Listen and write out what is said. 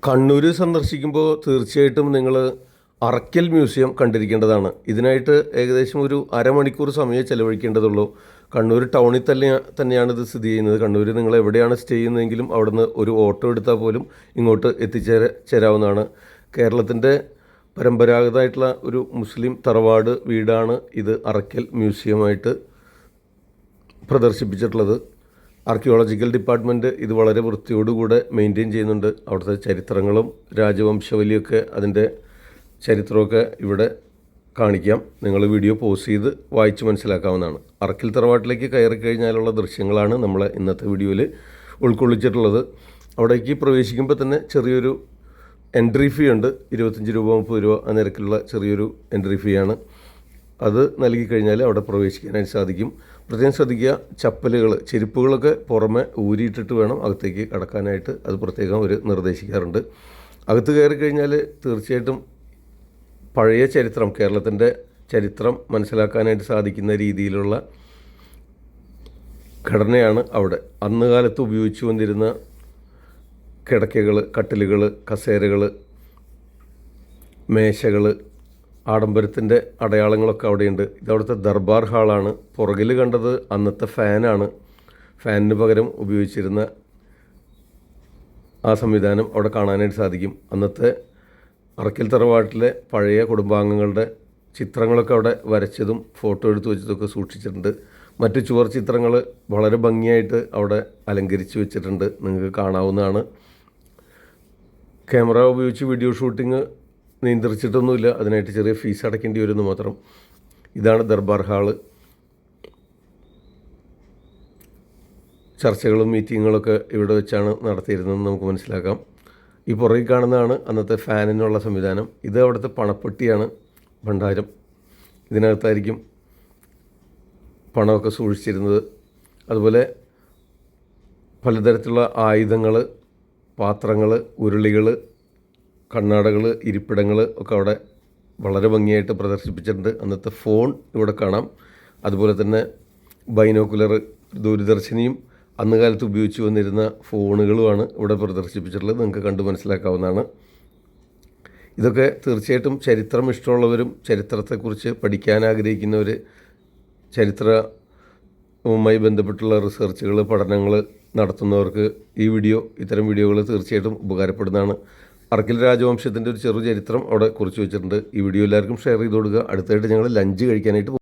കണ്ണൂർ സന്ദർശിക്കുമ്പോൾ തീർച്ചയായിട്ടും നിങ്ങൾ അറക്കൽ മ്യൂസിയം കണ്ടിരിക്കേണ്ടതാണ്. ഇതിനായിട്ട് ഏകദേശം ഒരു അരമണിക്കൂർ സമയം ചിലവഴിക്കേണ്ടതുള്ളൂ. കണ്ണൂർ ടൗണിൽ തന്നെയാണ് ഇത് സ്ഥിതി ചെയ്യുന്നത്. കണ്ണൂർ നിങ്ങൾ എവിടെയാണ് സ്റ്റേ ചെയ്യുന്നതെങ്കിലും അവിടുന്ന് ഒരു ഓട്ടോ എടുത്താൽ പോലും ഇങ്ങോട്ട് ചേരാവുന്നതാണ്. കേരളത്തിൻ്റെ പരമ്പരാഗതമായിട്ടുള്ള ഒരു മുസ്ലിം തറവാട് വീടാണ് ഇത് അറക്കൽ മ്യൂസിയമായിട്ട് പ്രദർശിപ്പിച്ചിട്ടുള്ളത്. ആർക്കിയോളജിക്കൽ ഡിപ്പാർട്ട്മെൻറ്റ് ഇത് വളരെ വൃത്തിയോടുകൂടെ മെയിൻറ്റെയിൻ ചെയ്യുന്നുണ്ട്. അവിടുത്തെ ചരിത്രങ്ങളും രാജവംശവലിയൊക്കെ അതിൻ്റെ ചരിത്രമൊക്കെ ഇവിടെ കാണിക്കാം. നിങ്ങൾ വീഡിയോ പോസ് ചെയ്ത് വായിച്ച് മനസ്സിലാക്കാവുന്നതാണ്. അറക്കൽ തറവാട്ടിലേക്ക് കയറി കഴിഞ്ഞാലുള്ള ദൃശ്യങ്ങളാണ് നമ്മൾ ഇന്നത്തെ വീഡിയോയിൽ ഉൾക്കൊള്ളിച്ചിട്ടുള്ളത്. അവിടേക്ക് പ്രവേശിക്കുമ്പോൾ തന്നെ ചെറിയൊരു എൻട്രി ഫീ ഉണ്ട്. 25 രൂപ 30 രൂപ ആ നിരക്കിലുള്ള ചെറിയൊരു എൻട്രി ഫീ ആണ്. അത് നൽകിക്കഴിഞ്ഞാൽ അവിടെ പ്രവേശിക്കാനായിട്ട് സാധിക്കും. പ്രത്യേകം ശ്രദ്ധിക്കുക, ചപ്പലുകൾ ചെരുപ്പുകളൊക്കെ പുറമെ ഊരിയിട്ടിട്ട് വേണം അകത്തേക്ക് കടക്കാനായിട്ട്. അത് പ്രത്യേകം അവർ നിർദ്ദേശിക്കാറുണ്ട്. അകത്ത് കയറി കഴിഞ്ഞാൽ തീർച്ചയായിട്ടും പഴയ ചരിത്രം, കേരളത്തിൻ്റെ ചരിത്രം മനസ്സിലാക്കാനായിട്ട് സാധിക്കുന്ന രീതിയിലുള്ള ഘടനയാണ് അവിടെ. അന്ന് കാലത്ത് ഉപയോഗിച്ചു വന്നിരുന്ന കിടക്കകൾ, കട്ടിലുകൾ, കസേരകൾ, മേശകൾ, ആഡംബരത്തിൻ്റെ അടയാളങ്ങളൊക്കെ അവിടെയുണ്ട്. ഇതവിടുത്തെ ദർബാർ ഹാളാണ്. പുറകിൽ കണ്ടത് അന്നത്തെ ഫാനാണ്. ഫാനിന് പകരം ഉപയോഗിച്ചിരുന്ന ആ സംവിധാനം അവിടെ കാണാനായിട്ട് സാധിക്കും. അന്നത്തെ അറക്കൽ തറവാട്ടിലെ പഴയ കുടുംബാംഗങ്ങളുടെ ചിത്രങ്ങളൊക്കെ അവിടെ വരച്ചതും ഫോട്ടോ എടുത്ത് വെച്ചതൊക്കെ സൂക്ഷിച്ചിട്ടുണ്ട്. മറ്റു ചുവർ ചിത്രങ്ങൾ വളരെ ഭംഗിയായിട്ട് അവിടെ അലങ്കരിച്ച് വെച്ചിട്ടുണ്ട്, നിങ്ങൾക്ക് കാണാവുന്നതാണ്. ക്യാമറ ഉപയോഗിച്ച് വീഡിയോ ഷൂട്ടിങ് നിയന്ത്രിച്ചിട്ടൊന്നുമില്ല. അതിനായിട്ട് ചെറിയ ഫീസ് അടയ്ക്കേണ്ടി വരുന്നു മാത്രം. ഇതാണ് ദർബാർ ഹാള്. ചർച്ചകളും മീറ്റിങ്ങുകളൊക്കെ ഇവിടെ വെച്ചാണ് നടത്തിയിരുന്നതെന്ന് നമുക്ക് മനസ്സിലാക്കാം. ഈ പുറകിൽ കാണുന്നതാണ് അന്നത്തെ ഫാനിനുള്ള സംവിധാനം. ഇത് അവിടുത്തെ പണപ്പെട്ടിയാണ്, ഭണ്ഡാരം. ഇതിനകത്തായിരിക്കും പണമൊക്കെ സൂക്ഷിച്ചിരുന്നത്. അതുപോലെ പലതരത്തിലുള്ള ആയുധങ്ങൾ, പാത്രങ്ങൾ, ഉരുളികൾ, കണ്ണാടകൾ, ഇരിപ്പിടങ്ങൾ ഒക്കെ അവിടെ വളരെ ഭംഗിയായിട്ട് പ്രദർശിപ്പിച്ചിട്ടുണ്ട്. അന്നത്തെ ഫോൺ ഇവിടെ കാണാം. അതുപോലെ തന്നെ ബൈനോക്കുലർ, ദൂരദർശിനിയും അന്ന് കാലത്ത് ഉപയോഗിച്ച് വന്നിരുന്ന ഫോണുകളുമാണ് ഇവിടെ പ്രദർശിപ്പിച്ചിട്ടുള്ളത്. നിങ്ങൾക്ക് കണ്ട് മനസ്സിലാക്കാവുന്നതാണ്. ഇതൊക്കെ തീർച്ചയായിട്ടും ചരിത്രം ഇഷ്ടമുള്ളവരും ചരിത്രത്തെക്കുറിച്ച് പഠിക്കാൻ ആഗ്രഹിക്കുന്നവർ, ചരിത്രവുമായി ബന്ധപ്പെട്ടുള്ള റിസർച്ചുകൾ, പഠനങ്ങൾ നടത്തുന്നവർക്ക് ഇത്തരം വീഡിയോകൾ തീർച്ചയായിട്ടും ഉപകാരപ്പെടുന്നതാണ്. അറക്കൽ രാജവംശത്തിൻ്റെ ഒരു ചെറു ചരിത്രം അവിടെ കുറിച്ച് വെച്ചിട്ടുണ്ട്. ഈ വീഡിയോ എല്ലാവർക്കും ഷെയർ ചെയ്ത് കൊടുക്കുക. അടുത്തായിട്ട് ഞങ്ങൾ ലഞ്ച് കഴിക്കാനായിട്ട്